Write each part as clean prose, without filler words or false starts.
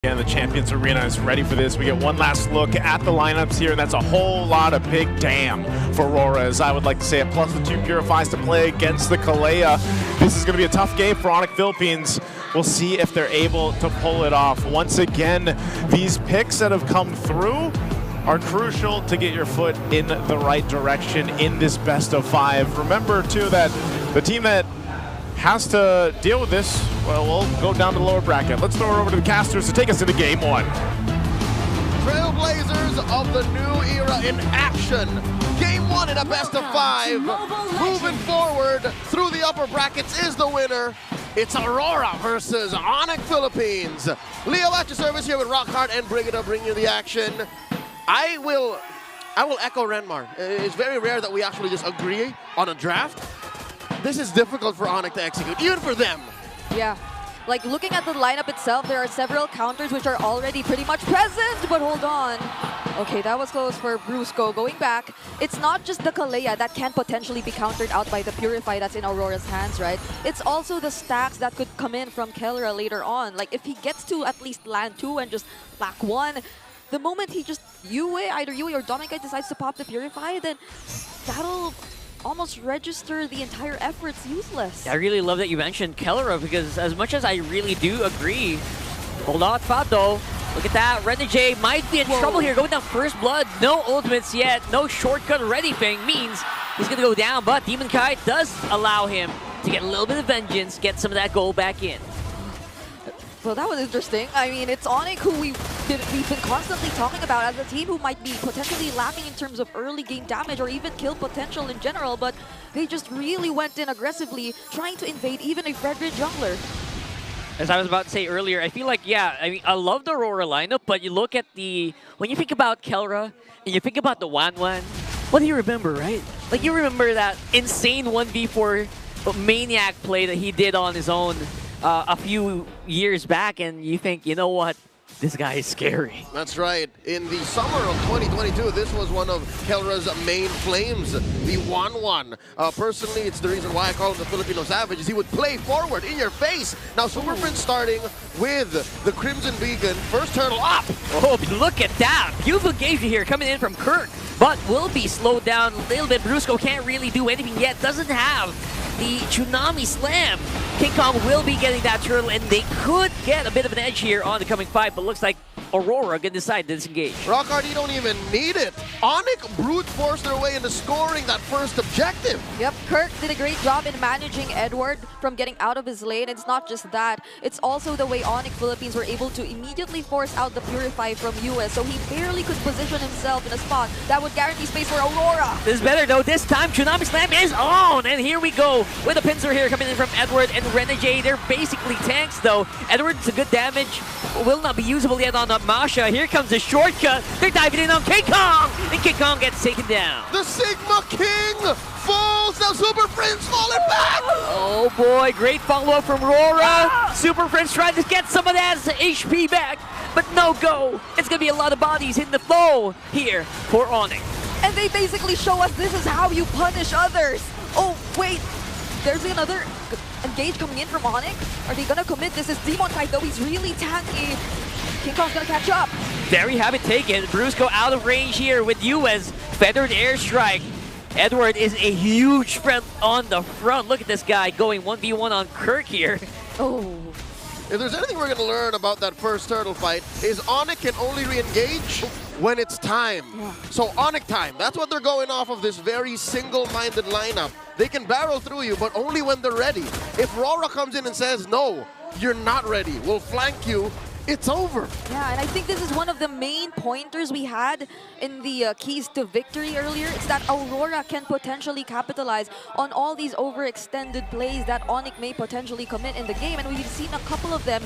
And the Champions Arena is ready for this. We get one last look at the lineups here, and that's a whole lot of big damn for RORA, as I would like to say it, plus the 2 Purifies to play against the Kalea. This is going to be a tough game for ONIC Philippines. We'll see if they're able to pull it off. Once again, these picks that have come through are crucial to get your foot in the right direction in this best of 5. Remember, too, that the team that has to deal with this, well, we'll go down to the lower bracket. Let's throw it over to the casters to take us into Game 1. Trailblazers of the new era in action. Game 1 in a best of 5. Moving forward through the upper brackets is the winner. It's Aurora versus ONIC Philippines. Leo at your service here with Rockhart and Brigida bringing you the action. I will echo Renmar. It's very rare that we actually just agree on a draft. This is difficult for ONIC to execute, even for them. Yeah. Like, looking at the lineup itself, there are several counters which are already pretty much present, but hold on. Okay, that was close for Brusco. Going back, it's not just the Kalea that can potentially be countered out by the Purify that's in Aurora's hands, right? It's also the stacks that could come in from Kellera later on. Like, if he gets to at least land 2 and just lack 1, the moment he just either Yue or Dominic decides to pop the Purify, then that'll almost register the entire effort's useless. I really love that you mentioned Kellera, because as much as I really do agree, hold on, Fato. Look at that, Renegade might be in trouble here, going down first blood, no ultimates yet, no shortcut or anything, means he's gonna go down, but Demon Kite does allow him to get a little bit of vengeance, get some of that gold back in. Well, that was interesting. I mean, it's ONIC who we've been constantly talking about as a team who might be potentially lacking in terms of early game damage or even kill potential in general, but they just really went in aggressively, trying to invade even a red jungler. As I was about to say earlier, I feel like, yeah, I mean, I love the Aurora lineup, but you look at when you think about Kellera and you think about the Wanwan, what do you remember, right? Like, you remember that insane 1v4 maniac play that he did on his own a few years back, and you think, you know what, this guy is scary. That's right. In the summer of 2022, this was one of Kellera's main flames, the Wanwan. Personally, it's the reason why I call him the Filipino Savage, is he would play forward in your face. Now, Super Prince starting with the Crimson Beacon. First turtle up. Oh, look at that. Beautiful engagement here coming in from Kirk, but will be slowed down a little bit. Brusco can't really do anything yet, doesn't have the Tsunami Slam. King Kong will be getting that turtle, and they could get a bit of an edge here on the coming fight, but looks like Aurora can decide to disengage. Rockhart, you don't even need it. ONIC brute forced their way into scoring that first objective. Yep, Kirk did a great job in managing Edward from getting out of his lane. It's not just that, it's also the way ONIC Philippines were able to immediately force out the Purify from US, so he barely could position himself in a spot that would guarantee space for Aurora. This is better though. This time, Tsunami Slam is on, and here we go with a pincer here coming in from Edward and Renegade. They're basically tanks though. Edward's a good damage, will not be usable yet on Masha. Here comes the shortcut. They're diving in on King Kong, and King Kong gets taken down. The Sigma King falls. Now Super Prince falling back. Oh boy, great follow-up from RORA. Super Prince trying to get some of that HP back, but no go. It's going to be a lot of bodies in the flow here for ONIC. And they basically show us this is how you punish others. Oh, wait. There's another engage coming in from ONIC. Are they going to commit? This is Demon Kite, though. He's really tanky. King Kong's gonna catch up. Very habit taken. Brusco out of range here with US. Feathered airstrike. Edward is a huge threat on the front. Look at this guy going 1v1 on Kirk here. Oh. If there's anything we're gonna learn about that first turtle fight, is ONIC can only re-engage when it's time. Yeah. So ONIC time, that's what they're going off of, this very single-minded lineup. They can barrel through you, but only when they're ready. If RORA comes in and says, no, you're not ready, we'll flank you, it's over. Yeah, and I think this is one of the main pointers we had in the keys to victory earlier. It's that Aurora can potentially capitalize on all these overextended plays that ONIC may potentially commit in the game, and we've seen a couple of them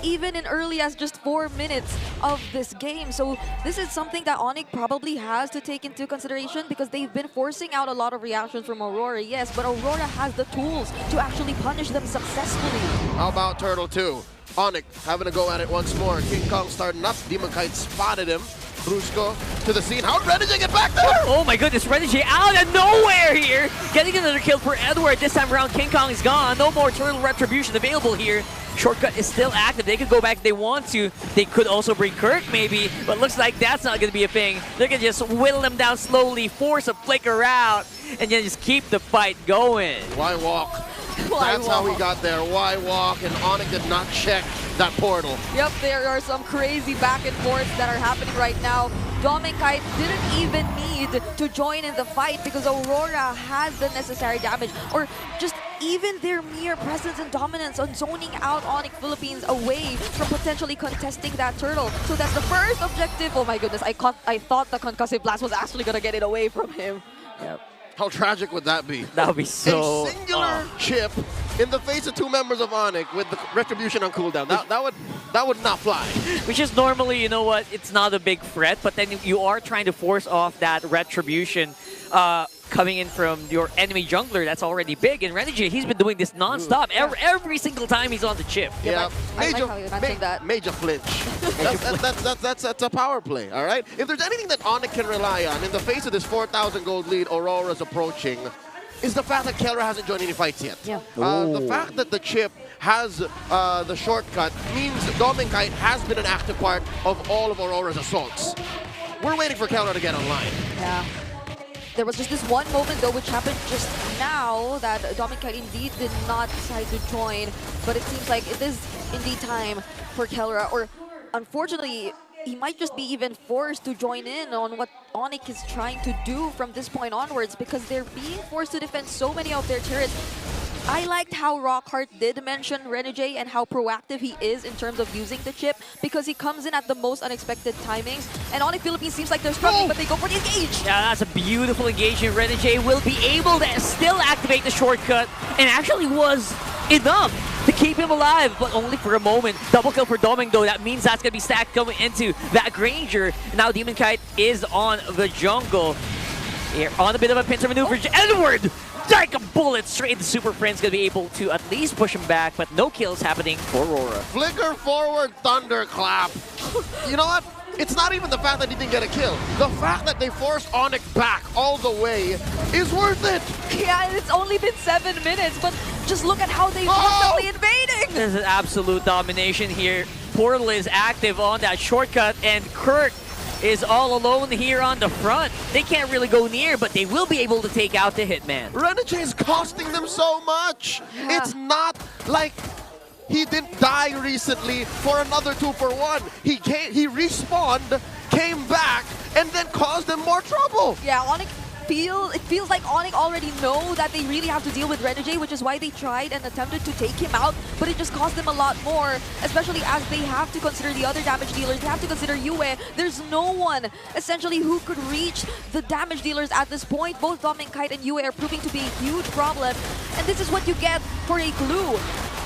even in early as just 4 minutes of this game. So this is something that ONIC probably has to take into consideration, because they've been forcing out a lot of reactions from Aurora, yes, but Aurora has the tools to actually punish them successfully. How about Turtle 2? ONIC having a go at it once more. King Kong starting up. Demon Kite spotted him. Brusco to the scene. How'd Renegade get back there? Oh my goodness, Renegade out of nowhere here. Getting another kill for Edward. This time around, King Kong is gone. No more turtle retribution available here. Shortcut is still active. They could go back if they want to. They could also bring Kirk maybe, but looks like that's not going to be a thing. They're going to just whittle them down slowly, force a flicker out, and then just keep the fight going. Why walk? That's how he got there. Why walk? And ONIC did not check that portal. Yep, there are some crazy back and forths that are happening right now. Dominic didn't even need to join in the fight because Aurora has the necessary damage, or just even their mere presence and dominance on zoning out ONIC Philippines away from potentially contesting that turtle. So that's the first objective. Oh my goodness, I thought the concussive blast was actually gonna get it away from him. Yep. How tragic would that be? That would be so... A singular chip in the face of 2 members of ONIC with the retribution on cooldown. That would not fly. Which is normally, you know what, it's not a big threat, but then you are trying to force off that retribution coming in from your enemy jungler that's already big. And Renegade, he's been doing this non-stop every single time he's on the chip. Yeah, I like how you mentioned that. Major flinch. That's a power play, all right? If there's anything that ONIC can rely on in the face of this 4,000 gold lead Aurora's approaching, is the fact that Kelra hasn't joined any fights yet. Yeah. The fact that the chip has the shortcut means Dominic has been an active part of all of Aurora's assaults. We're waiting for Kelra to get online. Yeah. There was just this one moment, though, which happened just now, that Dominic indeed did not decide to join. But it seems like it is indeed time for Kelra. Or, unfortunately, he might just be even forced to join in on what ONIC is trying to do from this point onwards, because they're being forced to defend so many of their turrets. I liked how Rockhart did mention Renegade and how proactive he is in terms of using the chip, because he comes in at the most unexpected timings. And ONIC Philippines seems like they're struggling, but they go for the engage. Yeah, that's a beautiful engagement. Renegade will be able to still activate the shortcut, and actually was enough to keep him alive, but only for a moment. Double kill for Doming, though. That means that's going to be stacked coming into that Granger. Now Demon Kite is on the jungle. Here, on a bit of a pincer maneuver. Edward! Like a bullet straight into Super Friend's going to be able to at least push him back, but no kills happening for Aurora. Flicker forward, thunderclap. You know what? It's not even the fact that he didn't get a kill. The fact that they forced ONIC back all the way is worth it. Yeah, and it's only been 7 minutes, but just look at how they've constantly invading. There's an absolute domination here. Portal is active on that shortcut, and Kirk is all alone here on the front. They can't really go near, but they will be able to take out the Hitman. Renegade is costing them so much. Yeah. It's not like he didn't die recently for another 2-for-1. He respawned, came back, and then caused them more trouble. Yeah, ONIC it feels like ONIC already know that they really have to deal with Renegade, which is why they tried and attempted to take him out, but it just cost them a lot more, especially as they have to consider the other damage dealers. They have to consider Yue. There's no one, essentially, who could reach the damage dealers at this point. Both Dominic Kite and Yue are proving to be a huge problem, and this is what you get for a glue.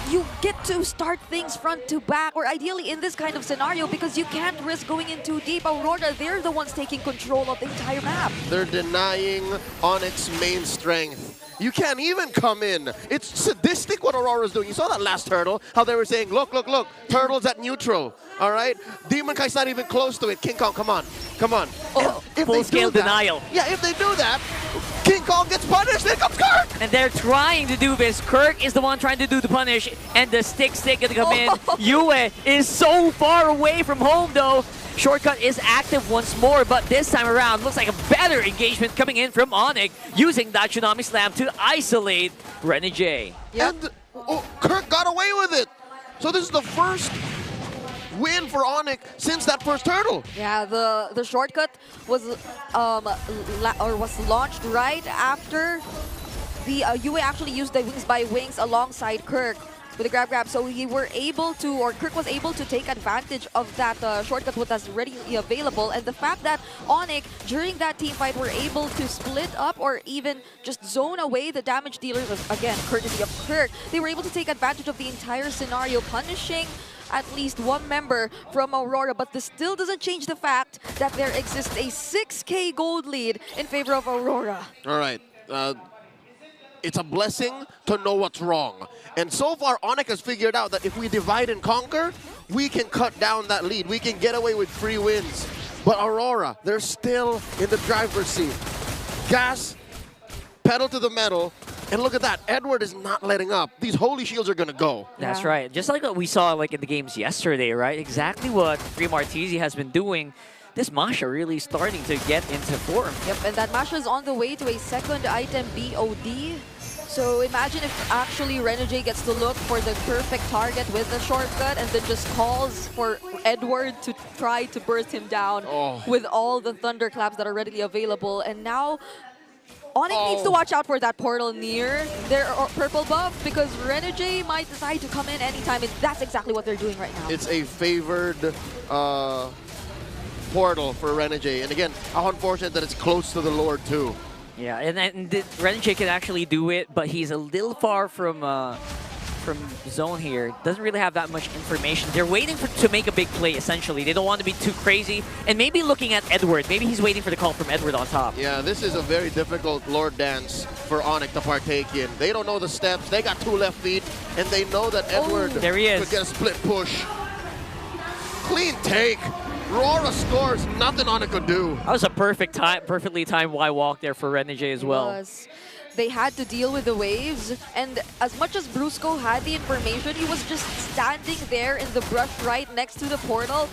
You get to start things front to back, or ideally in this kind of scenario, because you can't risk going in too deep. Aurora, they're the ones taking control of the entire map. They're denying ONIC's main strength. You can't even come in. It's sadistic what Aurora's doing. You saw that last turtle, how they were saying, look, look, look, turtle's at neutral, all right? Demon Kai's not even close to it. King Kong, come on, come on. Oh, full-scale denial. Yeah, if they do that, King Kong gets punished, there comes Kirk! And they're trying to do this. Kirk is the one trying to do the punish, and the stick gonna come in. Yue is so far away from home, though. Shortcut is active once more, but this time around looks like a better engagement coming in from ONIC, using that Tsunami Slam to isolate Renegade. Yep. And Kirk got away with it. So this is the first win for ONIC since that first turtle. Yeah, the shortcut was launched right after the Yue actually used the Wings by Wings alongside Kirk with a grab, so Kirk was able to take advantage of that shortcut that was readily available, and the fact that ONIC during that team fight were able to split up or even just zone away the damage dealers, again courtesy of Kirk, they were able to take advantage of the entire scenario, punishing at least one member from Aurora, but this still doesn't change the fact that there exists a 6K gold lead in favor of Aurora. All right. It's a blessing to know what's wrong. And so far, ONIC has figured out that if we divide and conquer, we can cut down that lead. We can get away with free wins. But Aurora, they're still in the driver's seat. Gas, pedal to the metal, And look at that. Edward is not letting up. These holy shields are going to go. That's Yeah. right. Just like what we saw like in the games yesterday, right? Exactly what Free Martisi has been doing. This Masha really starting to get into form. Yep, and that Masha is on the way to a second item BOD. So imagine if actually Renegade gets to look for the perfect target with the shortcut and then just calls for Edward to try to burst him down with all the thunderclaps that are readily available. And now ONIC needs to watch out for that portal near their purple buff because Renegade might decide to come in anytime, and that's exactly what they're doing right now. It's a favored portal for Renegade. And again, how unfortunate that it's close to the Lord too. Yeah, and Renegade can actually do it, but he's a little far from zone here. Doesn't really have that much information. They're waiting to make a big play, essentially. They don't want to be too crazy. And maybe looking at Edward. Maybe he's waiting for the call from Edward on top. Yeah, this is a very difficult Lord dance for ONIC to partake in. They don't know the steps. They got 2 left feet, and they know that Edward there he is. could get a split push. Clean take. RORA scores, nothing ONIC could do. That was a perfectly timed Y walk there for Renegade as well. Was. They had to deal with the waves, and as much as Brusco had the information, he was just standing there in the brush right next to the portal.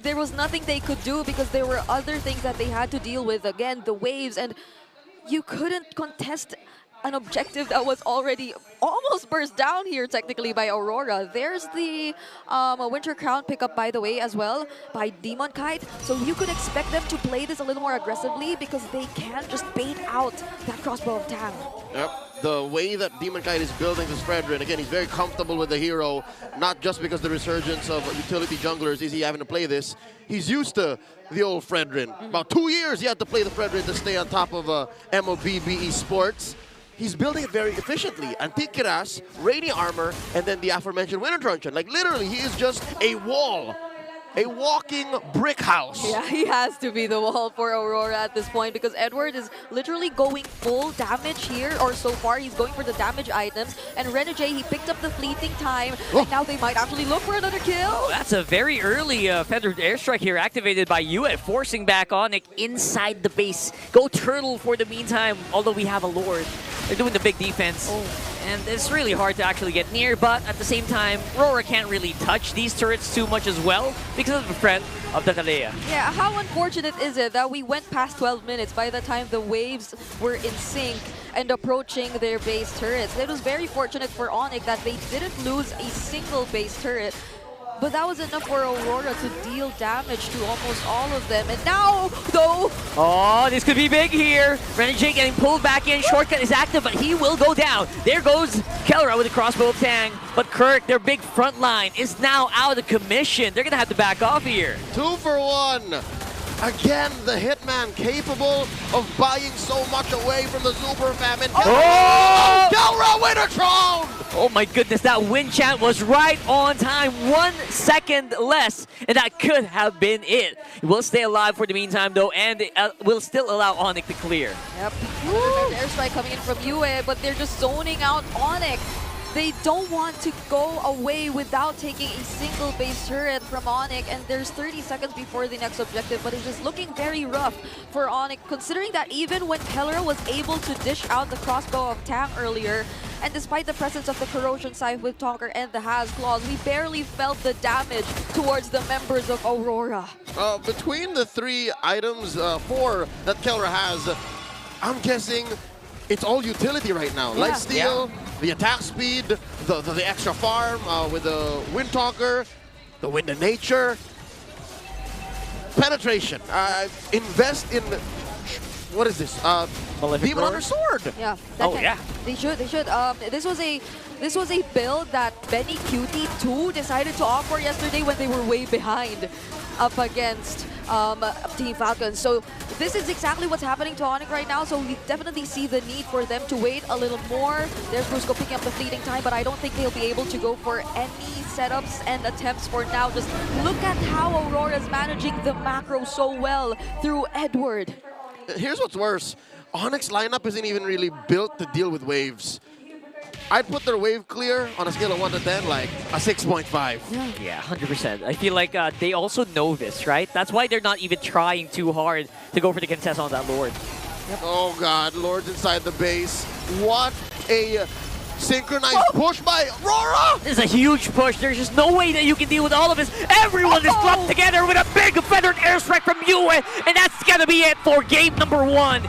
There was nothing they could do because there were other things that they had to deal with. Again, the waves, and you couldn't contest an objective that was already almost burst down here technically by Aurora. There's the Winter Crown pickup, by the way, as well by Demon Kite. So you could expect them to play this a little more aggressively because they can't just bait out that crossbow of Tang. Yep. The way that Demon Kite is building this Fredrin, again, he's very comfortable with the hero, not just because the resurgence of utility junglers is he having to play this. He's used to the old Fredrin. About 2 years he had to play the Fredrin to stay on top of MOBBE Sports. He's building it very efficiently. Antique Kiras, Radiant Armor, and then the aforementioned Winter Truncheon. Like, literally, he is just a wall. A walking brick house. Yeah, he has to be the wall for Aurora at this point because Edward is literally going full damage here, or so far he's going for the damage items. And Renegade, he picked up the fleeting time, and now they might actually look for another kill. That's a very early feathered airstrike here activated by UA, forcing back ONIC inside the base. Go Turtle for the meantime, although we have a Lord. They're doing the big defense. And it's really hard to actually get near, but at the same time, RORA can't really touch these turrets too much as well because of the threat of the Kalea. Yeah, how unfortunate is it that we went past 12 minutes by the time the waves were in sync and approaching their base turrets. It was very fortunate for ONIC that they didn't lose a single base turret. But that was enough for Aurora to deal damage to almost all of them. And now, though... Oh, this could be big here. Renegade getting pulled back in. Shortcut is active, but he will go down. There goes Kelra with the crossbow of Tang. But Kirk, their big front line, is now out of commission. They're going to have to back off here. 2 for 1. Again, the Hitman capable of buying so much away from the Super Famine. Oh! Kelra Wintertron! Oh my goodness, that win chant was right on time. 1 second less, and that could have been it. We'll stay alive for the meantime, though, and we'll still allow ONIC to clear. Yep. Airstrike coming in from UA, but they're just zoning out ONIC. They don't want to go away without taking a single base turret from ONIC, and there's 30 seconds before the next objective, but it's just looking very rough for ONIC, considering that even when Kelra was able to dish out the crossbow of Tang earlier, and despite the presence of the Corrosion Scythe with Tonker and the Has Claws, we barely felt the damage towards the members of Aurora. Between the 3 items, 4 that Kelra has, I'm guessing it's all utility right now. Yeah. Lifesteal, the attack speed, the extra farm with the Wind Talker, the Wind of Nature. Penetration. Invest in... What is this? Demon Hunter Sword. Yeah. Yeah. They should. This was a build that Benny QT2 decided to offer yesterday when they were way behind up against Team Falcon. So this is exactly what's happening to ONIC right now. So we definitely see the need for them to wait a little more. There's Brusco picking up the fleeting time, but I don't think they'll be able to go for any setups and attempts for now. Just look at how Aurora is managing the macro so well through Edward. Here's what's worse. ONIC's lineup isn't even really built to deal with waves. I'd put their wave clear on a scale of 1 to 10, like a 6.5. Yeah, 100%. I feel like they also know this, right? That's why they're not even trying too hard to go for the contest on that Lord. Oh God, Lord's inside the base. What A synchronized push by RORA. This is a huge push. There's just no way that you can deal with all of this. Everyone is clumped together with a big feathered airstrike from Yue, and that's gonna be it for game number 1.